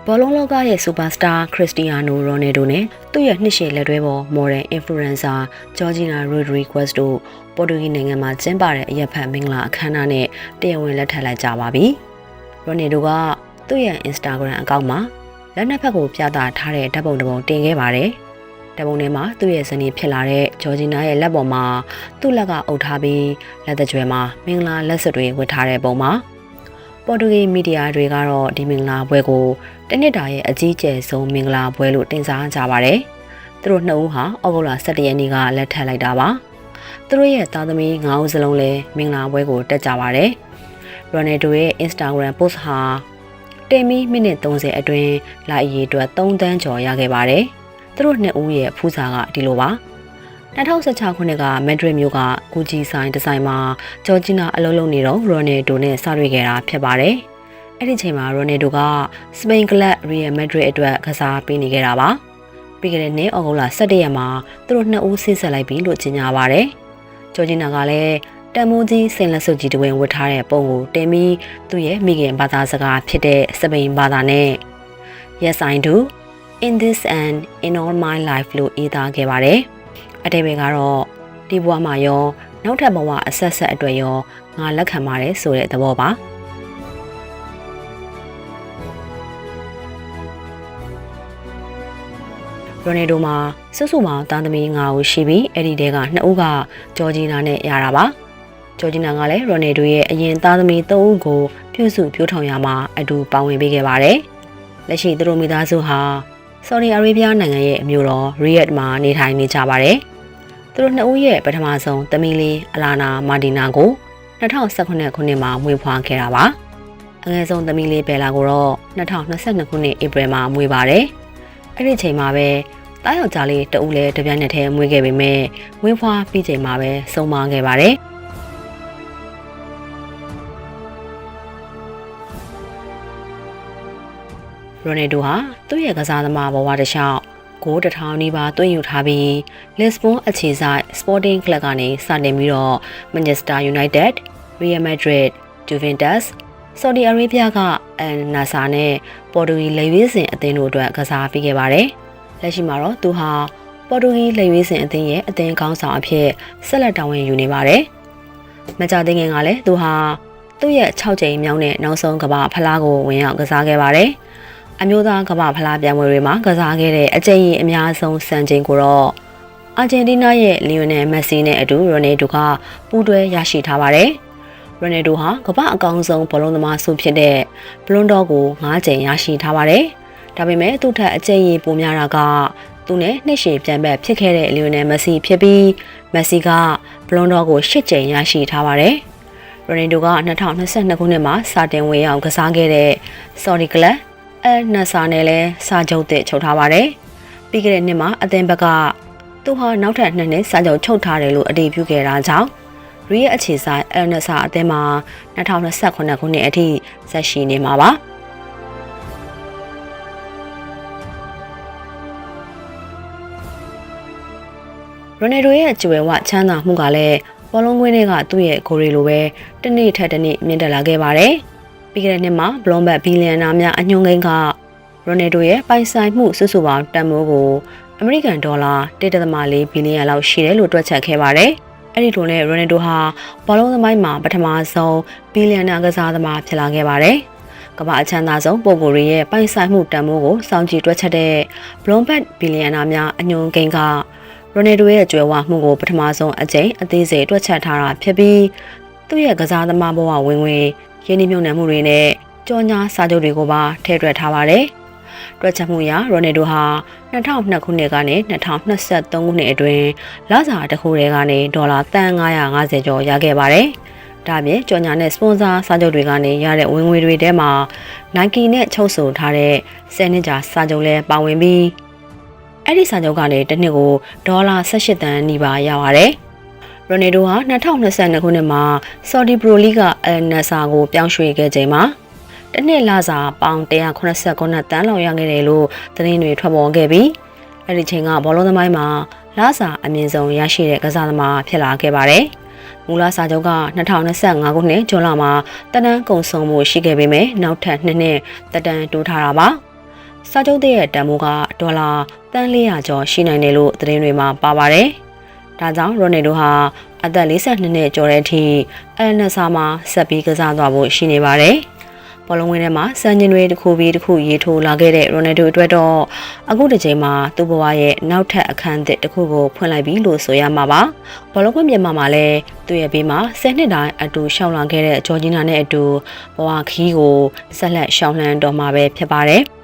ဘောလုံးလောကရဲ့စူပါစတာခရစ္စတီယာနိုရိုနယ်ဒိုနဲ့သူ့ရဲ့နှစ်ရှည်လက်တွဲပေါ်မော်ဒယ်အင်ဖလူအန်ဆာဂျော်ဂျီနာရိုဒရီကွက်စ်တို့ပေါ်တူဂီနိုင်ငံမှာကျင်းပတဲ့အရက်ဖက်မင်္ဂလာအခမ်းအနားနဲ့တရားဝင်လက်ထပ်လိုက်ကြပါပြီ။ရိုနယ်ဒိုကသူ့ရဲ့ Instagram အကောင့်မှာလက်နှစ်ဖက်ကိုပြသထားတဲ့ဓာတ်ပုံတစ်ပုံတင်ခဲ့ပါတယ်။ဓာတ်ပုံထဲမှာသူ့ရဲ့ဇနီးဖြစ်လာတဲ့ဂျော်ဂျီနာရဲ့လက်ပေါ်မှာသူ့လက်ကအုပ်ထားပြီးလက်သက်ကြွယ်မှာမင်္ဂလာလက်စွပ်တွေဝတ်ထားတဲ့ပုံမှာပေါ်တူဂီမီဒီယာတွေကတော့ဒီမင်္ဂလာပွဲကိုတနစ်တာရဲ့အကြီးကျယ်ဆုံးမင်္ဂလာပွဲလို့တင်စားကြပါတယ်။သူတို့နှစ်ဦးဟာဩဂုတ်လ17ရက်နေ့ကလက်ထပ်လိုက်တာပါ။သူတို့ရဲ့သားသမီး9ဦးစလုံးလည်းမင်္ဂလာပွဲကိုတက်ကြပါတယ်။ရိုနယ်ဒိုရဲ့ Instagram post ဟာတင်ပြီးမိနစ်30အတွင်းလာအရေးအတွက်3တန်းကျော်ရခဲ့ပါတယ်။သူတို့နှစ်ဦးရဲ့ဖူးစာကဒီလိုပါ2016ခုနှစ်ကမက်ဒရစ်မြို့ကဂူဂျီဆိုင်ဒီဇိုင်မှာဂျော်ဂျီနာအလုပ်လုပ်နေတော့ရိုနယ်ဒိုနဲ့စတွေ့ခဲ့တာဖြစ်ပါတယ်။အဲ့ဒီချိန်မှာရိုနယ်ဒိုကစပိန်ကလပ်ရီယယ်မက်ဒရစ်အတွက်ကစားပေးနေခဲ့တာပါ။ပြီးခဲ့တဲ့နှစ်ဩဂုတ်လ17ရက်မှာသူတို့နှစ်ဦးဆင်းဆက်လိုက်ပြီလို့ကြေညာပါတယ်။ဂျော်ဂျီနာကလည်းတန်မိုးကြီးစင်လက်စုပ်ကြီးတဝင်းဝတ်ထားတဲ့ပုံကိုတင်ပြီးသူ့ရဲ့မိခင်ဘာသာစကားဖြစ်တဲ့စပိန်ဘာသာနဲ့ Yes I do in this and in all my life လို့ရေးသားခဲ့ပါတယ်။အတိတ်ဘယ်ကတော့ဒီဘဝမှာရောနောက်ထပ်ဘဝအဆက်ဆက်အတွက်ရောငါလက်ခံပါတယ်ဆိုတဲ့သဘောပါရိုနယ်ဒိုမှာစုစုပေါင်းသားသမီး9ဦးရှိပြီးအဲ့ဒီတဲက2ဦးကဂျော်ဂျီနာနဲ့ရတာပါဂျော်ဂျီနာကလည်းရိုနယ်ဒိုရဲ့အရင်သားသမီး3ဦးကိုပြုစုပြောထောင်ရမှာအတူပါဝင်ပေးခဲ့ပါတယ်လက်ရှိသူတို့မိသားစုဟာဆော်ဒီအာရေဗျနိုင်ငံရဲ့အမျိုးတော်ရီယက်မှာနေထိုင်နေကြပါတယ်သူတို့နှစ်ဦးရဲ့ပထမဆုံးသမီးလေးအလာနာမာဒီနာကို2019ခုနှစ်မှာမွေးဖွားခဲ့တာပါအငယ်ဆုံးသမီးလေးဘယ်လာကိုတော့2022ခုနှစ်ဧပြီမှာမွေးပါတယ်အဲ့ဒီချိန်မှာပဲတားယောက်ျားလေးတဦးလည်းတပြိုင်နက်တည်းမွေးခဲ့ပေမဲ့မွေးဖွားပြီးချိန်မှာပဲဆုံးမခဲ့ပါတယ်ရိုနယ်ဒိုဟာသူ့ရဲ့ကစားသမားဘဝတစ်လျှောက်ဂိုး1000နီးပါးသွင်းယူထားပြီးလစ်စဘွန်အခြေစိုက် Sporting Club ကနေစတင်ပြီးတော့ Manchester United, Real Madrid, Juventus, Saudi Arabia က Al Nassr နဲ့ပေါ်တူဂီလက်ရွေးစင်အသင်းတို့အတွက်ကစားပေးခဲ့ပါတယ်။လက်ရှိမှာတော့သူဟာပေါ်တူဂီလက်ရွေးစင်အသင်းရဲ့အသင်းခေါင်းဆောင်အဖြစ်ဆက်လက်တာဝန်ယူနေပါတယ်။မကြသေးခင်ကလည်းသူဟာသူ့ရဲ့6ကြိမ်မြောက်နဲ့နောက်ဆုံးကမ္ဘာဖလားကိုဝင်ရောက်ကစားခဲ့ပါတယ်။အမျိုးသားကမ္ဘာဖလားပြိုင်ပွဲတွေမှာကစားခဲ့တဲ့အကြိမ်ကြီးအများဆုံးစံချိန်ကိုတော့အာဂျင်တီးနားရဲ့လီယိုနယ်မက်ဆီနဲ့အတူရိုနယ်ဒိုကပူးတွဲရရှိထားပါတယ်။ရိုနယ်ဒိုဟာကမ္ဘာအကောင်းဆုံးဘောလုံးသမားဆုဖြစ်တဲ့ဘလွန်ဒေါကို9ကြိမ်ရရှိထားပါတယ်။ဒါပေမဲ့သူ့ထက်အကြိမ်ကြီးပိုများတာကသူနဲ့နှစ်ရှည်ပြန်ဘက်ဖြစ်ခဲ့တဲ့လီယိုနယ်မက်ဆီဖြစ်ပြီးမက်ဆီကဘလွန်ဒေါကို10ကြိမ်ရရှိထားပါတယ်။ရိုနယ်ဒိုက2022ခုနှစ်မှာစတင်ဝင်ရောက်ကစားခဲ့တဲ့ဆော်ဒီကလပ်Al Nassrနဲ့လည်းစာချုပ်သစ်ချုပ်ထားပါတယ်။ပြီးခဲ့တဲ့နှစ်မှာအသင်းဘက်ကသူဟာနောက်ထပ်2နှစ်စာချုပ်ချုပ်ထားတယ်လို့အတည်ပြုခဲ့တာကြောင့်ရီရဲ့အခြေဆိုင် Al Nassr အသင်းမှာ2028ခုနှစ်အထိဆက်ရှိနေမှာပါ။ရိုနယ်ဒိုရဲ့ကြွယ်ဝချမ်းသာမှုကလည်းဘောလုံးကွင်းတွေကသူ့ရဲ့ဂိုးတွေလိုပဲတစ်နေ့ထက်တစ်နေ့မြင့်တက်လာခဲ့ပါတယ်။ပြီးခဲ့တဲ့နှစ်မှာဘလွန်ဘတ်ဘီလီယံနာများအညွှန်းကိန်းကရိုနယ်ဒိုရဲ့ပိုင်ဆိုင်မှုစုစုပေါင်းတန်ဖိုးကိုအမေရိကန်ဒေါ်လာ1.4ဘီလီယံလောက်ရှိတယ်လို့တွက်ချက်ခဲ့ပါတယ်။အဲ့ဒီလိုနဲ့ရိုနယ်ဒိုဟာဘောလုံးသမိုင်းမှာပထမဆုံးဘီလီယံနာကစားသမားဖြစ်လာခဲ့ပါတယ်။ကမ္ဘာအချမ်းသာဆုံးပုဂ္ဂိုလ်တွေရဲ့ပိုင်ဆိုင်မှုတန်ဖိုးကိုစောင့်ကြည့်တွက်ချက်တဲ့ဘလွန်ဘတ်ဘီလီယံနာများအညွှန်းကိန်းကရိုနယ်ဒိုရဲ့ကြွယ်ဝမှုကိုပထမဆုံးအကြိမ်အသေးစိတ်တွက်ချက်ထားတာဖြစ်ပြီးသူ့ရဲ့ကစားသမားဘဝဝင်ဝင်ရင်းနှီးမြှုပ်နှံမှုတွေနဲ့ကြော်ညာစာချုပ်တွေကိုပါထည့်တွက်ထားပါတယ်။တွက်ချက်မှုအရရိုနယ်ဒိုဟာ2002ခုနှစ်ကနေ2023ခုနှစ်အတွင်းလစာတစ်ခုတည်းကနေဒေါ်လာ$950ကျော်ရခဲ့ပါတယ်။ဒါပြင်ကြော်ညာနဲ့စပွန်ဆာစာချုပ်တွေကနေရတဲ့ဝင်ငွေတွေထဲမှာ Nike နဲ့ချုပ်ဆိုထားတဲ့10နှစ်ကြာစာချုပ်လည်းပါဝင်ပြီးအဲ့ဒီစာချုပ်ကနေတစ်နှစ်ကိုဒေါ်လာ18သန်းနီးပါးရပါတယ်။ရိုနယ်ဒိုဟာ2022ခုနှစ်မှာဆော်ဒီပရိုလီဂ်အယ်နက်ဆာကိုပြောင်းရွှေ့ခဲ့ချိန်မှာတစ်နှစ်လစာပေါင်189တန်းလောက်ရခဲ့တယ်လို့သတင်းတွေထွက်ပေါ်ခဲ့ပြီးအဲ့ဒီချိန်ကဘောလုံးသမိုင်းမှာလစာအမြင့်ဆုံးရရှိတဲ့ကစားသမားဖြစ်လာခဲ့ပါတယ်။မူလစာချုပ်က2025ခုနှစ်ဇွန်လမှာတန်းကုန်ဆုံးမှုရှိခဲ့ပေမဲ့နောက်ထပ်2နှစ်တက်တန်းတိုးထားတာပါ။ စာချုပ်တဲ့ရဲ့တန်ဖိုးကဒေါ်လာတန်400ကျော်ရှိနိုင်တယ်လို့သတင်းတွေမှာပါပါတယ်။ဒါကြောင့်ရိုနယ်ဒိုဟာအသက်42နှစ်ကျော်တဲ့အထိအယ်နက်ဆာမှာဆက်ပြီးကစားသွားဖို့ရှိနေပါတယ်။ဘောလုံးဝင်းထဲမှာစံချိန်တွေတစ်ခုပြီးတစ်ခုရေးထိုးလာခဲ့တဲ့ရိုနယ်ဒိုအတွက်တော့အခုတစ်ချိန်မှာသူ့ဘဝရဲ့နောက်ထပ်အခန်းသစ်တစ်ခုကိုဖွင့်လိုက်ပြီလို့ဆိုရမှာပါ။ဘောလုံးကွင်းပြင်မှာလည်းသူ့ရဲ့ဘေးမှာ10နှစ်တိုင်းအတူရှောင်းလာခဲ့တဲ့ဂျော်ဂျီနာနဲ့အတူဘဝခီးကိုဆက်လက်ရှောင်းလန်းတော်မှာပဲဖြစ်ပါတယ်။